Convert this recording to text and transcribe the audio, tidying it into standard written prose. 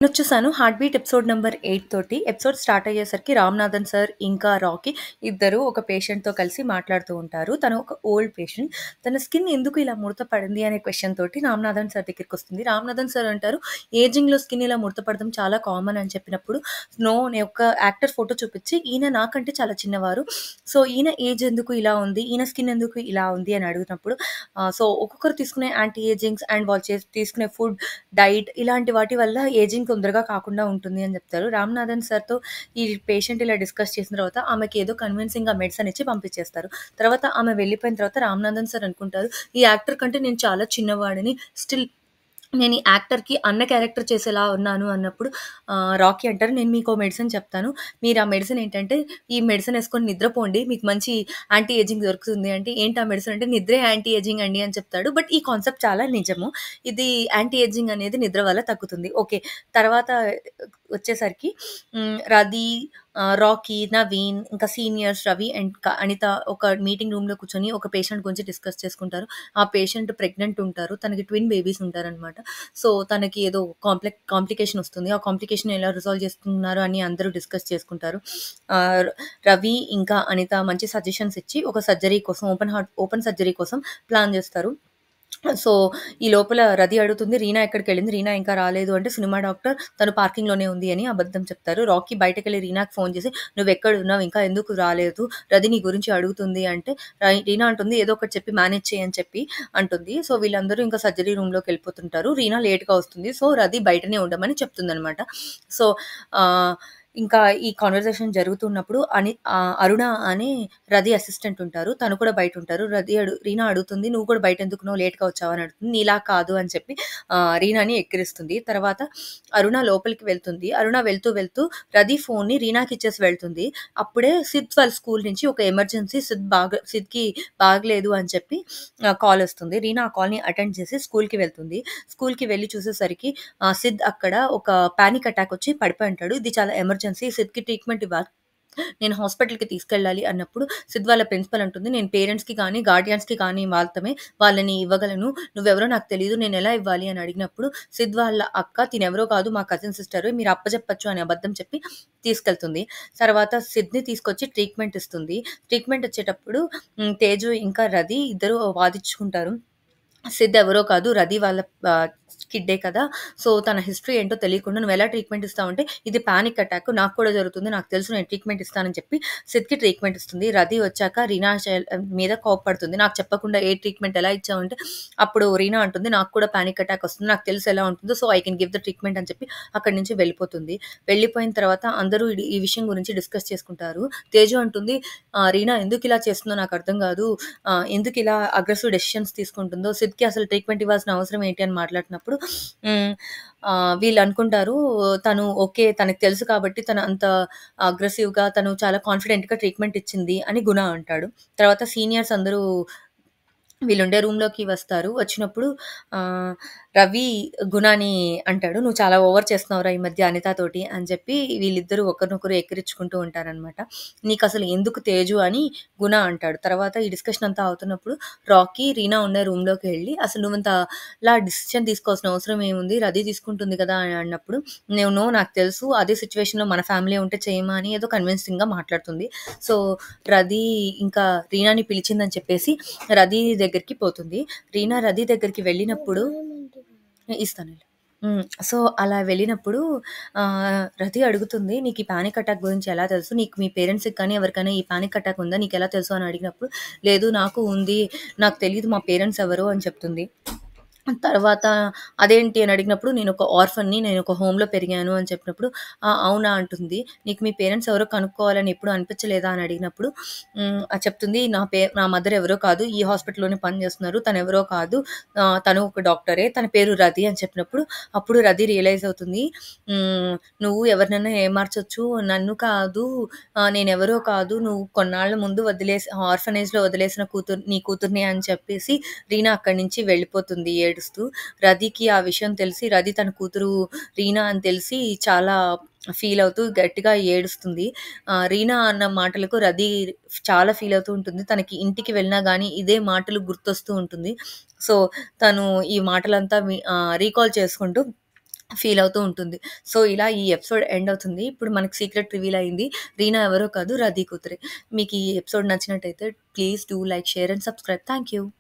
నేనొచ్చేసాను 'heart beat' episode number 8 తోటి. Episode start అయ్యేసరికి Ramnathan sir, ఇంకా రాకీ ఇద్దరు ఒక పేషెంట్‌తో కలిసి మాట్లాడుతూ ఉంటారు. తను ఒక ఓల్డ్ పేషెంట్. తన స్కిన్ ఎందుకు ఇలా ముడత పడింది అనే క్వెషన్ తోటి రామ్‌నాథన్ సార్ దగ్గరికొస్తుంది. రామ్‌నాథన్ సార్ అంటారు, "ఏజింగ్‌లో స్కిన్ ఇలా ముడత పడడం చాలా కామన్" అని చెప్పినప్పుడు, నేను ఒక యాక్టర్ ఫోటో చూపిచ్చి, "ఈయన నాకంటే చాలా చిన్నవారు. సో, ఈయన ఏజ్ ఎందుకు ఇలా ఉంది? ఈయన స్కిన్ ఎందుకు ఇలా ఉంది?" అని అడిగినప్పుడు, సో, ఒక్కొక్కరు తీసుకునే యాంటీ ఏజింగ్స్ అండ్ వాళ్ళు తీసుకునే ఫుడ్, డైట్ ఇలాంటి వాటి వల్ల ఏజింగ్ తొందరగా కాకుండా ఉంటుంది అని చెప్తారు. రామ్‌నాథన్ సార్‌తో ఈ పేషెంట్ ఇలా డిస్కస్ చేసిన తర్వాత ఆమెకి ఏదో కన్విన్సింగ్‌గా మెడిసిన్ ఇచ్చి పంపించేస్తారు. తర్వాత ఆమె వెళ్ళిపోయిన తర్వాత రామ్‌నాథన్ సార్ అనుకుంటారు, ఈ యాక్టర్ కంటే నేను చాలా చిన్నవాడిని. స్టిల్ నేను ఈ యాక్టర్‌కి అన్న క్యారెక్టర్ చేసేలా ఉన్నాను అన్నప్పుడు రాకీ అంటారు, "నేను మీకో మెడిసిన్ చెప్తాను. మీరు ఆ మెడిసిన్ ఏంటంటే, ఈ మెడిసిన్ యేసుకొని నిద్రపోండి. మీకు మంచి యాంటీ ఏజింగ్ దొరుకుతుంది" అంటే, "ఏంటి ఆ మెడిసిన్" అంటే, "నిద్రే యాంటీ ఏజింగ్ అండి" అని చెప్తాడు. బట్ ఈ కాన్సెప్ట్ చాలా నిజము. ఇది యాంటీ ఏజింగ్ అనేది నిద్ర వల్ల తగ్గుతుంది. ఓకే. తర్వాత వచ్చేసరికి రది, రాకీ, నవీన్, ఇంకా సీనియర్స్ రవి అండ్ అనిత ఒక మీటింగ్ రూమ్‌లో కూర్చొని ఒక పేషెంట్ గురించి డిస్కస్ చేసుకుంటారు. ఆ పేషెంట్ ప్రెగ్నెంట్ ఉంటారు. తనకి ట్విన్ బేబీస్ ఉంటారనమాట. సో, తనకి ఏదో కాంప్లికేషన్ వస్తుంది. ఆ కాంప్లికేషన్ ఎలా రిజాల్వ్ చేసుకున్నారు అని అందరూ డిస్కస్ చేసుకుంటారు. ఆహ్, రవి ఇంకా అనిత మంచి సజెషన్స్ ఇచ్చి ఒక సర్జరీ కోసం ఓపెన్ సర్జరీ కోసం ప్లాన్ చేస్తారు. సో, ఈ లోపల రది అడుగుతుంది, "రీనా ఎక్కడికెళ్ళింది? రీనా ఇంకా రాలేదు" అంటే, సినిమా డాక్టర్ తను పార్కింగ్‌లోనే ఉంది అని అబద్ధం చెప్తారు. రాకీ బయటకెళ్ళి రీనాకి ఫోన్ చేసి, "నువ్వెక్కడున్నావు? ఇంకా ఎందుకు రాలేదు? రది నీ గురించి అడుగుతుంది" అంటే, రీనా అంటుంది, "ఏదో ఒకటి చెప్పి మేనేజ్ చెయ్యి" అని చెప్పి అంటుంది. సో, వీళ్ళందరూ ఇంకా సర్జరీ రూమ్‌లోకెళ్ళిపోతుంటారు. రీనా లేట్‌గా వస్తుంది. సో, రది బయటనే ఉండమని చెప్తుందనమాట. సో, ఆహ్, ఇంకా ఈ కన్వర్జేషన్ జరుగుతున్నప్పుడు అరుణ అని రది అసిస్టెంట్ ఉంటారు. తను కూడా బయటుంటారు. రీనా అడుగుతుంది, "నువ్వు కూడా బయటెందుకున్నావు? లేట్‌గా వచ్చావా?" అని అడుగుతుంది. "నీలా కాదు" అని చెప్పి రీనాని ఎక్కిరిస్తుంది. తర్వాత అరుణ లోపలికి వెళ్తుంది. అరుణ వెళ్తూ రది ఫోన్‌ని రీనాకిచ్చేసి వెళ్తుంది. అప్పుడే సిద్ వాళ్ళ స్కూల్ నుంచి ఒక ఎమర్జెన్సీ సిద్‌కి బాగలేదు అని చెప్పి కాలొస్తుంది. రీనా ఆ కాల్‌ని అటెండ్ చేసి స్కూల్‌కి వెళ్తుంది. స్కూల్‌కి వెళ్లి చూసేసరికి సిద్ అక్కడ ఒక పానిక్ అటాక్ వచ్చి పడిపోయి ఉంటాడు. ఇది చాలా ఎమర్జెన్సీ. సిద్‌కి ట్రీట్మెంట్ ఇవ్వాలి. నేను హాస్పిటల్‌కి తీసుకెళ్ళాలి అన్నప్పుడు సిద్ వాళ్ళ ప్రిన్సిపల్ అంటుంది, "నేను పేరెంట్స్‌కి కానీ, గార్డియన్స్‌కి కానీ మాత్రమే వాళ్ళని ఇవ్వగలను. నువ్వెవరో నాకు తెలీదు. నేనెలా ఇవ్వాలి?" అని అడిగినప్పుడు సిద్ వాళ్ళ అక్క, "తినెవరో కాదు మా కజిన్ సిస్టర్. మీరు అప్పజెప్పొచ్చు" అని అబద్ధం చెప్పి తీసుకెళ్తుంది. తర్వాత సిద్‌ని తీసుకొచ్చి ట్రీట్మెంట్ ఇస్తుంది. ట్రీట్మెంట్ ఇచ్చేటప్పుడు తేజు ఇంకా రది ఇద్దరు వాదించుకుంటారు. సిద్ ఎవరో కాదు. రది వాళ్ళ కిడ్డే కదా! సో, తన హిస్టరీ ఏంటో తెలియకుండా నువ్వెలా ట్రీట్మెంట్ ఇస్తావంటే, ఇది పానిక్ అటాక్. నాకు కూడా జరుగుతుంది. నాకు తెలుసు నేను ట్రీట్మెంట్ ఇస్తానని చెప్పి సిద్‌కి ట్రీట్మెంట్ ఇస్తుంది. రది వచ్చాక రీనా మీద కోప్పడుతుంది. నాకు చెప్పకుండా ఏ ట్రీట్మెంట్ ఎలా ఇచ్చావంటే, అప్పుడు రీనా అంటుంది, "నాకు కూడా పానిక్ అటాక్ వస్తుంది. నాకు తెలుసు ఎలా ఉంటుందో. So, I can give the treatment" అని చెప్పి అక్కడి నుంచి వెళ్ళిపోతుంది. వెళ్ళిపోయిన తర్వాత అందరూ ఈ విషయం గురించి డిస్కస్ చేసుకుంటారు. తేజు అంటుంది, "రీనా ఎందుకిలా చేస్తుందో నాకు అర్థం కాదు. ఎందుకిలా అగ్రెసివ్ డెసిషన్స్ తీసుకుంటుందో, సిద్‌కి అసలు ట్రీట్మెంట్ ఇవ్వాల్సిన అవసరం ఏంటి అని మాట్లాడుతున్నప్పుడు హ్మ్. వీళ్ళనుకుంటారు తను ఓకే. తనకి తెలుసు కాబట్టి తను అంత అగ్రెసివ్‌గా తను చాలా కాన్ఫిడెంట్‌గా ట్రీట్మెంట్ ఇచ్చింది అని గుణ అంటాడు. తర్వాత సీనియర్స్ అందరూ వీళ్ళుండే రూమ్‌లోకి వస్తారు. వచ్చినప్పుడు ఆహ్, రవి గుణని అంటాడు, "నువ్వు చాలా ఓవర్ చేస్తున్నావురా ఈ మధ్య అనితతోటి" అని చెప్పి వీళ్ళిద్దరూ ఒకరినొకరు ఎక్కిరించుకుంటూ ఉంటారనమాట. "నీకసలు ఎందుకు తేజు" అని గుణ అంటాడు. తర్వాత ఈ డిస్కషన్ అంతా అవుతున్నప్పుడు రాకీ, రీనా ఉన్న రూమ్‌లోకి వెళ్లి, "అసలు నువ్వంతలా డిసిషన్ తీసుకోవాల్సిన అవసరం ఏముంది? రది తీసుకుంటుంది కదా!" అని అన్నప్పుడు, "నో నాకు తెలుసు. అదే సిట్యుయేషన్‌లో మన ఫ్యామిలీ ఉంటే చేయమా" అని ఏదో కన్విన్సింగ్‌గా మాట్లాడుతుంది. సో, రది ఇంకా రీనాని పిలిచిందని చెప్పేసి రది దగ్గరికి పోతుంది. రీనా రది దగ్గరికి వెళ్ళినప్పుడు ఇస్తానులే. సో, అలా వెళ్ళినప్పుడు రతి అడుగుతుంది, "నీకు ఈ పానిక్ అటాక్ గురించి ఎలా తెలుసు? నీకు మీ పేరెంట్స్‌కి కానీ, ఎవరికైనా ఈ పానిక్ అటాక్ ఉందా? నీకెలా తెలుసు?" అని అడిగినప్పుడు, "లేదు నాకు ఉంది. నాకు తెలీదు మా పేరెంట్స్ ఎవరో" అని చెప్తుంది. తర్వాత అదేంటి అని అడిగినప్పుడు, "నేనొక ఆర్ఫన్‌ని. నేనొక హోమ్‌లో పెరిగాను" అని చెప్పినప్పుడు, అవునా" అంటుంది. "నీకు మీ పేరెంట్స్ ఎవరో కనుక్కోవాలని ఎప్పుడు అనిపించలేదా?" అని అడిగినప్పుడు, చెప్తుంది, నా మదర్ ఎవరో కాదు. ఈ హాస్పిటల్‌లోనే పనిచేస్తున్నారు. తనెవరో కాదు. తను ఒక డాక్టరే. తన పేరు రది" అని చెప్పినప్పుడు, అప్పుడు రది రియలైజ్ అవుతుంది. హ్మ్. "నువ్వు ఎవరినైనా ఏమార్చొచ్చు. నన్ను కాదు. నేనెవరో కాదు. నువ్వు కొన్నాళ్ళ ముందు ఆర్ఫనేజ్‌లో వదిలేసిన నీ కూతురినే" అని చెప్పేసి రీనా అక్కడి నుంచి వెళ్ళిపోతుంది ఏడుస్తూ. రదికి ఆ విషయం తెలిసి రది తన కూతురు రీనా అని తెలిసి చాలా ఫీల్ అవుతూ గట్టిగా ఏడుస్తుంది. రీనా అన్న మాటలకు రది చాలా ఫీల్ అవుతూ ఉంటుంది. తనకి ఇంటికి వెళ్ళినా గానీ ఇదే మాటలు గుర్తొస్తూ ఉంటుంది. సో, తను ఈ మాటలంతా రీకాల్ చేసుకుంటూ ఫీల్ అవుతూ ఉంటుంది. సో, ఇలా ఈ ఎపిసోడ్ ఎండ్ అవుతుంది. ఇప్పుడు మనకి సీక్రెట్ రివీల్ అయింది. రీనా ఎవరో కాదు రదీ కూతురే. మీకు ఈ ఎపిసోడ్ నచ్చినట్టయితే please do like, share and subscribe. Thank you.